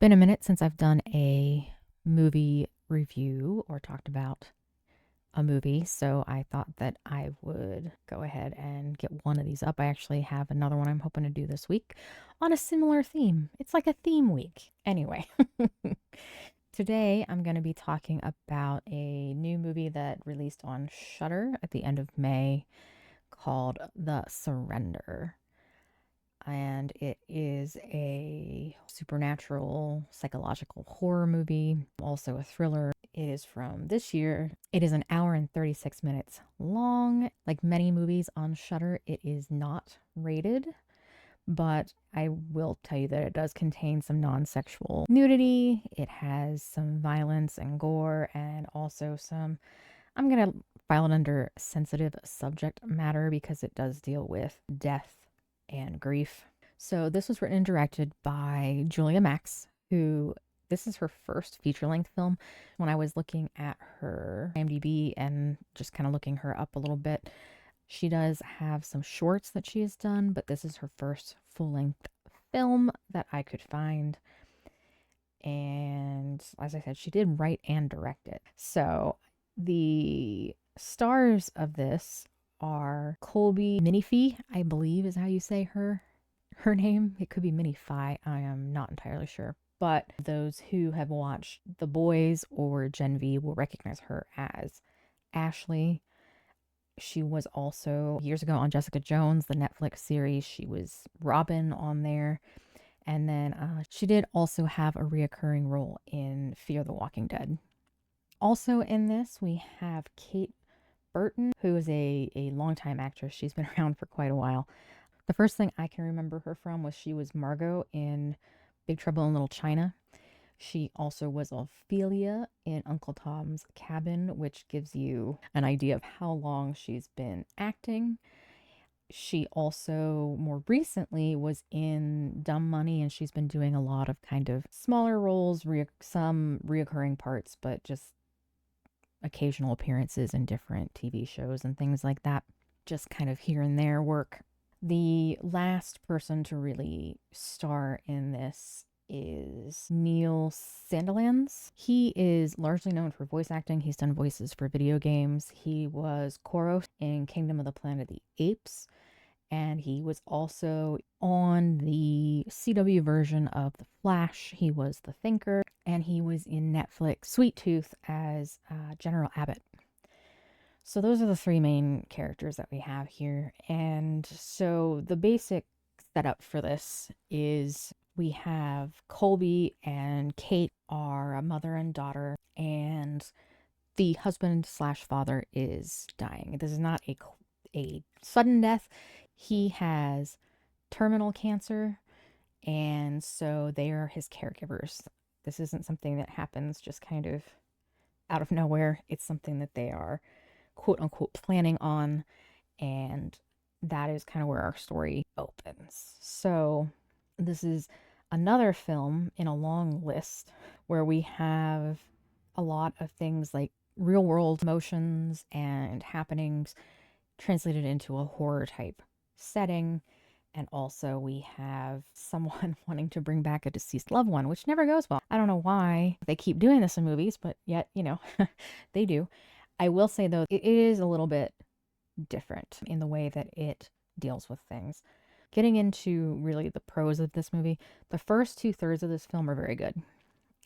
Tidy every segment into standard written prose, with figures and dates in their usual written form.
been a minute since I've done a movie review or talked about a movie, so I thought that I would go ahead and get one of these up. I actually have another one I'm hoping to do this week on a similar theme. It's like a theme week. Anyway, today I'm going to be talking about a new movie that released on Shudder at the end of May called The Surrender. And it is a supernatural psychological horror movie, also a thriller. It is from this year. It is an hour and 36 minutes long. Like many movies on Shudder, it is not rated, but I will tell you that it does contain some non-sexual nudity. It has some violence and gore, and also some, I'm going to file it under sensitive subject matter because it does deal with death and grief. So this was written and directed by Julia Max, who this is her first feature-length film. When I was looking at her IMDb and just kind of looking her up a little bit, she does have some shorts that she has done, but this is her first full-length film that I could find. And as I said, she did write and direct it. So the stars of this are Colby Minifie, I believe is how you say her name. It could be Minifie, I am not entirely sure. But those who have watched The Boys or Gen V will recognize her as Ashley. She was also years ago on Jessica Jones, the Netflix series. She was Robin on there. And then she did also have a reoccurring role in Fear the Walking Dead. Also in this, we have Kate Burton, who is a longtime actress. She's been around for quite a while. The first thing I can remember her from was she was Margot in Big Trouble in Little China. She also was Ophelia in Uncle Tom's Cabin, which gives you an idea of how long she's been acting. She also more recently was in Dumb Money, and she's been doing a lot of kind of smaller roles, some reoccurring parts, but just occasional appearances in different TV shows and things like that. Just kind of here and there work. The last person to really star in this is Neil Sandilands. He is largely known for voice acting. He's done voices for video games. He was Koros in Kingdom of the Planet of the Apes. And he was also on the CW version of The Flash. He was the Thinker. And he was in Netflix Sweet Tooth as General Abbott. So those are the three main characters that we have here. And so the basic setup for this is we have Colby and Kate are a mother and daughter, and the husband slash father is dying. This is not a sudden death. He has terminal cancer, and so they are his caregivers. This isn't something that happens just kind of out of nowhere. It's something that they are quote unquote planning on, and that is kind of where our story opens. So this is another film in a long list where we have a lot of things like real world emotions and happenings translated into a horror type setting. And also we have someone wanting to bring back a deceased loved one, which never goes well. I don't know why they keep doing this in movies, but yet, they do. I will say, though, it is a little bit different in the way that it deals with things. Getting into really the pros of this movie, the first 2/3 of this film are very good.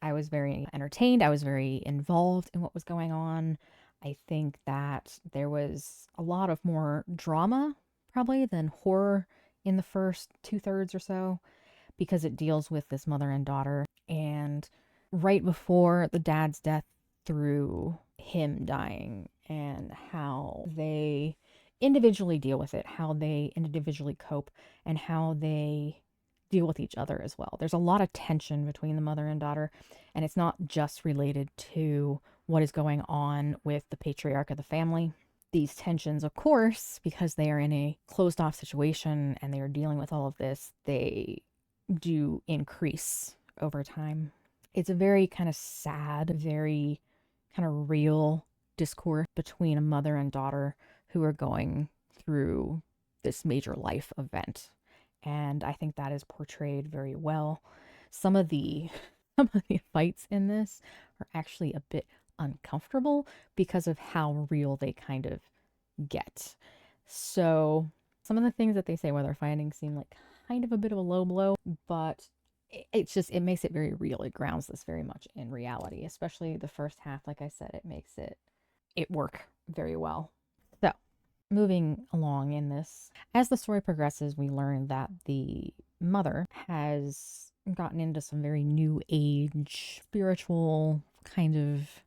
I was very entertained. I was very involved in what was going on. I think that there was a lot of more drama, probably, than horror in the first 2/3 or so, because it deals with this mother and daughter. And right before the dad's death, through him dying, and how they individually deal with it, how they individually cope, and how they deal with each other as well. There's a lot of tension between the mother and daughter, and it's not just related to what is going on with the patriarch of the family. These tensions, of course, because they are in a closed off situation and they are dealing with all of this, they do increase over time. It's a very kind of sad, very kind of real discourse between a mother and daughter who are going through this major life event. And I think that is portrayed very well. Some of the some of the fights in this are actually a bit uncomfortable because of how real they kind of get. So some of the things that they say while they're fighting seem like kind of a bit of a low blow, but it makes it very real. It grounds this very much in reality, especially the first half. Like I said, it makes it work very well. So moving along in this, as the story progresses, we learn that the mother has gotten into some very new age spiritual kind of,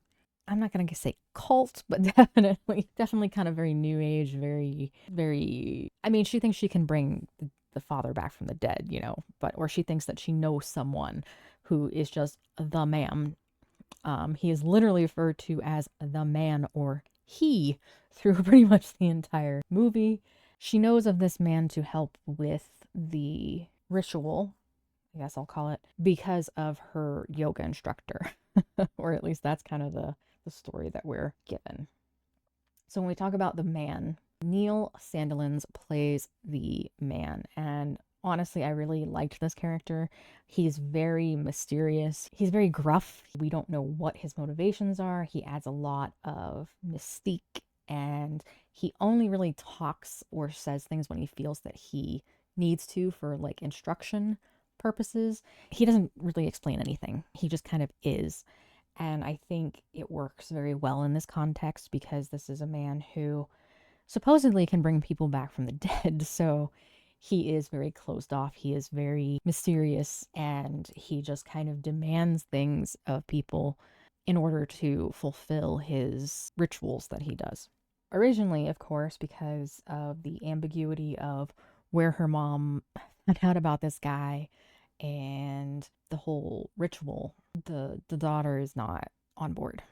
I'm not going to say cult, but definitely kind of very new age, very, I mean, she thinks she can bring the father back from the dead, or she thinks that she knows someone who is just the man. He is literally referred to as the man or he through pretty much the entire movie. She knows of this man to help with the ritual, I guess I'll call it, because of her yoga instructor. Or at least that's kind of the story that we're given. So when we talk about the man, Neil Sandilands plays the man. And honestly, I really liked this character. He's very mysterious. He's very gruff. We don't know what his motivations are. He adds a lot of mystique, and he only really talks or says things when he feels that he needs to for like instruction purposes. He doesn't really explain anything. He just kind of is. And I think it works very well in this context because this is a man who supposedly can bring people back from the dead. So he is very closed off. He is very mysterious, and he just kind of demands things of people in order to fulfill his rituals that he does. Originally, of course, because of the ambiguity of where her mom found out about this guy and the whole ritual, the daughter is not on board.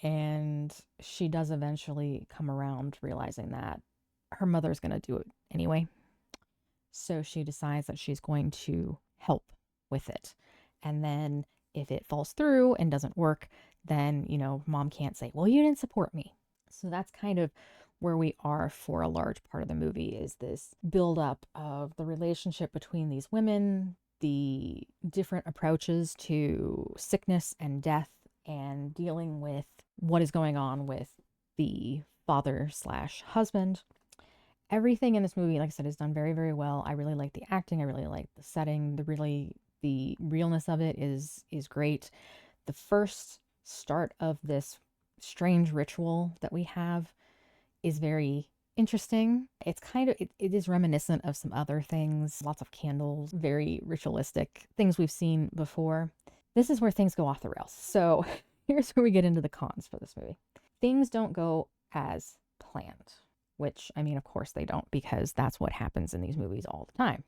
And she does eventually come around realizing that her mother's going to do it anyway. So she decides that she's going to help with it. And then if it falls through and doesn't work, then, mom can't say, well, you didn't support me. So that's kind of where we are for a large part of the movie, is this buildup of the relationship between these women, the different approaches to sickness and death, and dealing with what is going on with the father/husband. Everything in this movie, like I said, is done very, very well. I really like the acting. I really like the setting. The realness of it is great. The first start of this strange ritual that we have is very interesting. It's kind of, it is reminiscent of some other things, lots of candles, very ritualistic things we've seen before. This is where things go off the rails. So here's where we get into the cons for this movie. Things don't go as planned, which, I mean, of course they don't, because that's what happens in these movies all the time.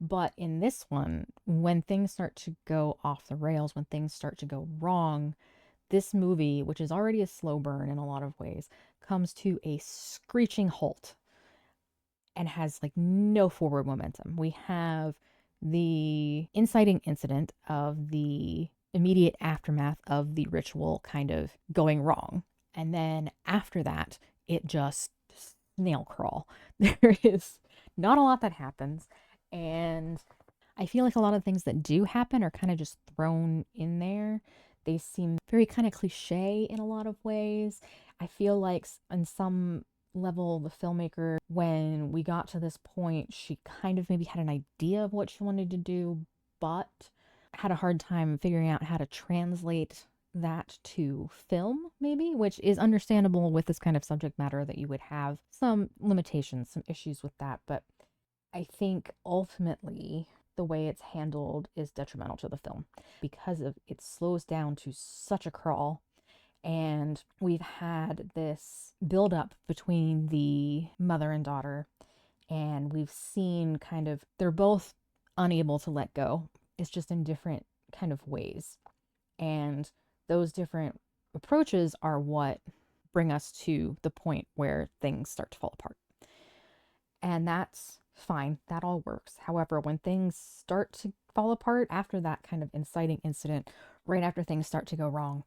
But in this one, when things start to go off the rails, when things start to go wrong, this movie, which is already a slow burn in a lot of ways, comes to a screeching halt and has like no forward momentum. We have the inciting incident of the immediate aftermath of the ritual kind of going wrong. And then after that, it just snail crawl. There is not a lot that happens. And I feel like a lot of things that do happen are kind of just thrown in there. They seem very kind of cliche in a lot of ways. I feel like on some level, the filmmaker, when we got to this point, she kind of maybe had an idea of what she wanted to do, but had a hard time figuring out how to translate that to film, maybe, which is understandable with this kind of subject matter, that you would have some limitations, some issues with that. But I think ultimately the way it's handled is detrimental to the film because of it slows down to such a crawl. And we've had this buildup between the mother and daughter, and we've seen kind of, they're both unable to let go. It's just in different kind of ways. And those different approaches are what bring us to the point where things start to fall apart. And that's fine. That all works. However, when things start to fall apart after that kind of inciting incident, right after things start to go wrong,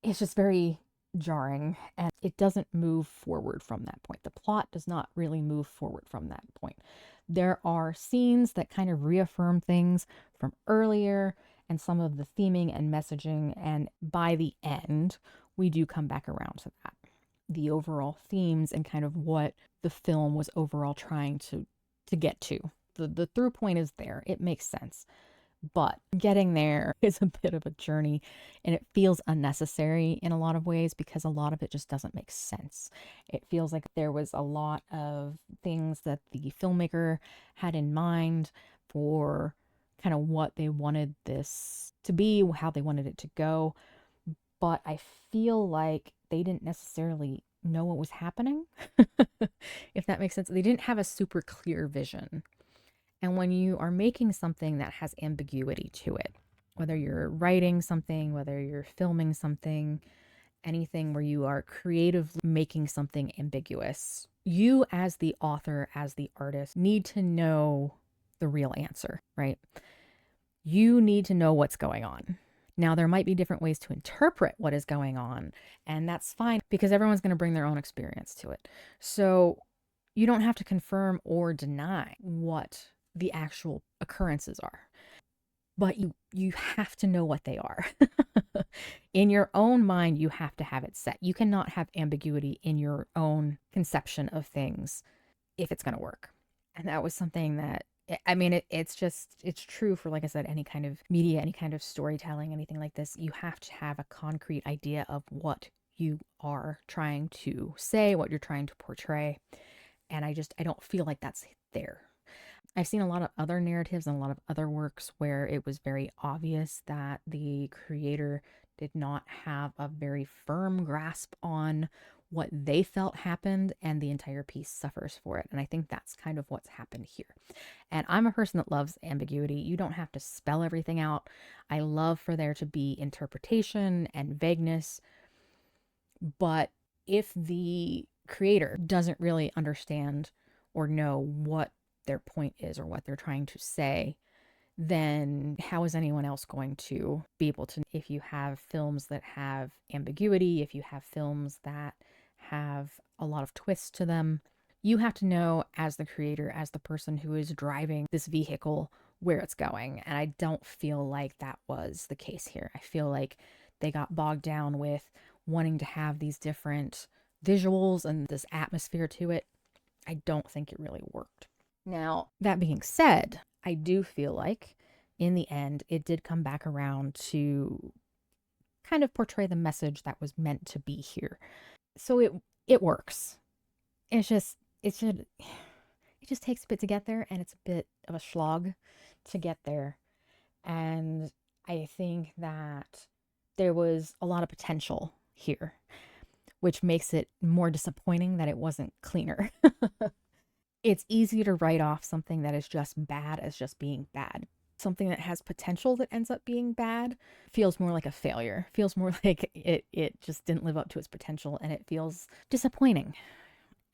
it's just very jarring, and it doesn't move forward from that point. The plot does not really move forward from that point. There are scenes that kind of reaffirm things from earlier, and some of the theming and messaging. And by the end, we do come back around to that. The overall themes and kind of what the film was overall trying to get to. The through point is there. It makes sense. But getting there is a bit of a journey, and it feels unnecessary in a lot of ways because a lot of it just doesn't make sense. It feels like there was a lot of things that the filmmaker had in mind for kind of what they wanted this to be, how they wanted it to go. But I feel like they didn't necessarily know what was happening, if that makes sense. They didn't have a super clear vision. And when you are making something that has ambiguity to it, whether you're writing something, whether you're filming something, anything where you are creatively making something ambiguous, you as the author, as the artist, need to know the real answer, right? You need to know what's going on. Now, there might be different ways to interpret what is going on, and that's fine because everyone's going to bring their own experience to it. So you don't have to confirm or deny what the actual occurrences are, but you have to know what they are. In your own mind, you have to have it set. You cannot have ambiguity in your own conception of things if it's going to work. And that was something that, I mean, it's true for, like I said, any kind of media, any kind of storytelling, anything like this. You have to have a concrete idea of what you are trying to say, what you're trying to portray. And I don't feel like that's there. I've seen a lot of other narratives and a lot of other works where it was very obvious that the creator did not have a very firm grasp on what they felt happened, and the entire piece suffers for it. And I think that's kind of what's happened here. And I'm a person that loves ambiguity. You don't have to spell everything out. I love for there to be interpretation and vagueness. But if the creator doesn't really understand or know what their point is or what they're trying to say, then how is anyone else going to be able to? If you have films that have ambiguity, if you have films that have a lot of twists to them, you have to know as the creator, as the person who is driving this vehicle, where it's going. And I don't feel like that was the case here. I feel like they got bogged down with wanting to have these different visuals and this atmosphere to it. I don't think it really worked. Now, that being said, I do feel like in the end, it did come back around to kind of portray the message that was meant to be here. So it works. It just takes a bit to get there, and it's a bit of a slog to get there. And I think that there was a lot of potential here, which makes it more disappointing that it wasn't cleaner. It's easy to write off something that is just bad as just being bad. Something that has potential that ends up being bad feels more like a failure, feels more like it just didn't live up to its potential, and it feels disappointing.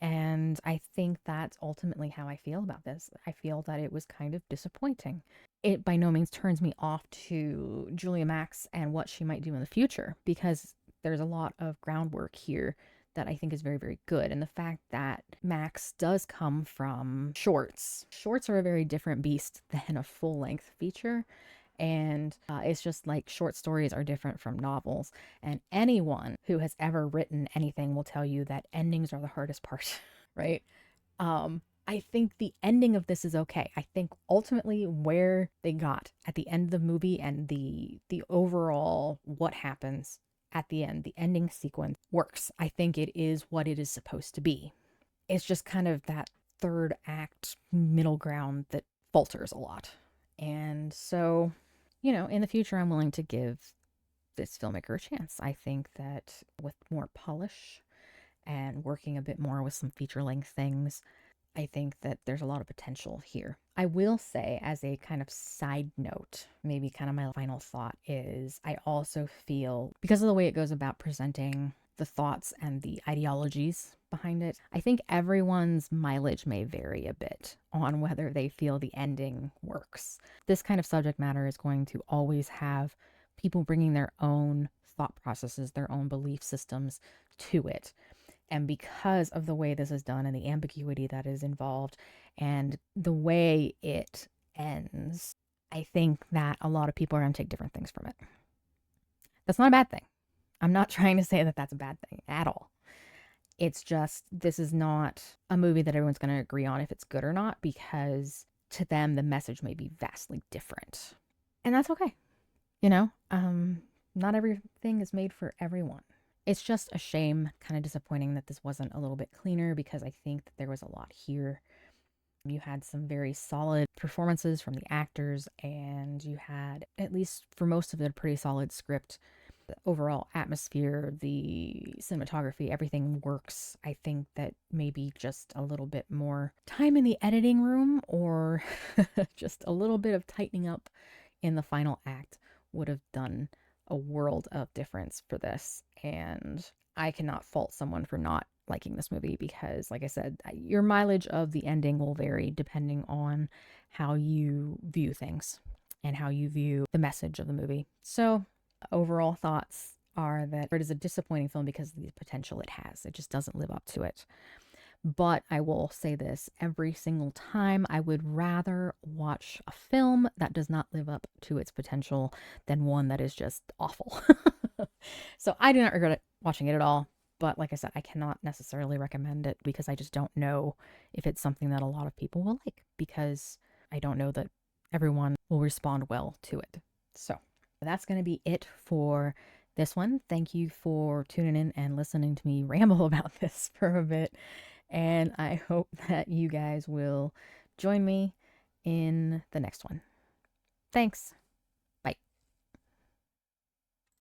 And I think that's ultimately how I feel about this. I feel that it was kind of disappointing. It by no means turns me off to Julia Max and what she might do in the future, because there's a lot of groundwork here that I think is very, very good. And the fact that Max does come from shorts. Shorts are a very different beast than a full-length feature. And it's just like short stories are different from novels. And anyone who has ever written anything will tell you that endings are the hardest part, right? I think the ending of this is okay. I think ultimately where they got at the end of the movie and the overall what happens at the end, the ending sequence works. I think it is what it is supposed to be. It's just kind of that third act middle ground that falters a lot. And so, in the future, I'm willing to give this filmmaker a chance. I think that with more polish and working a bit more with some feature-length things, I think that there's a lot of potential here. I will say, as a kind of side note, maybe kind of my final thought is I also feel, because of the way it goes about presenting the thoughts and the ideologies behind it, I think everyone's mileage may vary a bit on whether they feel the ending works. This kind of subject matter is going to always have people bringing their own thought processes, their own belief systems to it. And because of the way this is done and the ambiguity that is involved and the way it ends, I think that a lot of people are going to take different things from it. That's not a bad thing. I'm not trying to say that that's a bad thing at all. It's just, this is not a movie that everyone's going to agree on if it's good or not, because to them, the message may be vastly different. And that's okay. You know, not everything is made for everyone. It's just a shame, kind of disappointing that this wasn't a little bit cleaner, because I think that there was a lot here. You had some very solid performances from the actors, and you had, at least for most of it, a pretty solid script. The overall atmosphere, the cinematography, everything works. I think that maybe just a little bit more time in the editing room, or just a little bit of tightening up in the final act would have done a world of difference for this. And I cannot fault someone for not liking this movie, because, like I said, your mileage of the ending will vary depending on how you view things and how you view the message of the movie. So, overall thoughts are that it is a disappointing film because of the potential it has. It just doesn't live up to it. But I will say this, every single time I would rather watch a film that does not live up to its potential than one that is just awful. So I do not regret it, watching it at all. But like I said, I cannot necessarily recommend it, because I just don't know if it's something that a lot of people will like, because I don't know that everyone will respond well to it. So that's going to be it for this one. Thank you for tuning in and listening to me ramble about this for a bit. And I hope that you guys will join me in the next one. Thanks.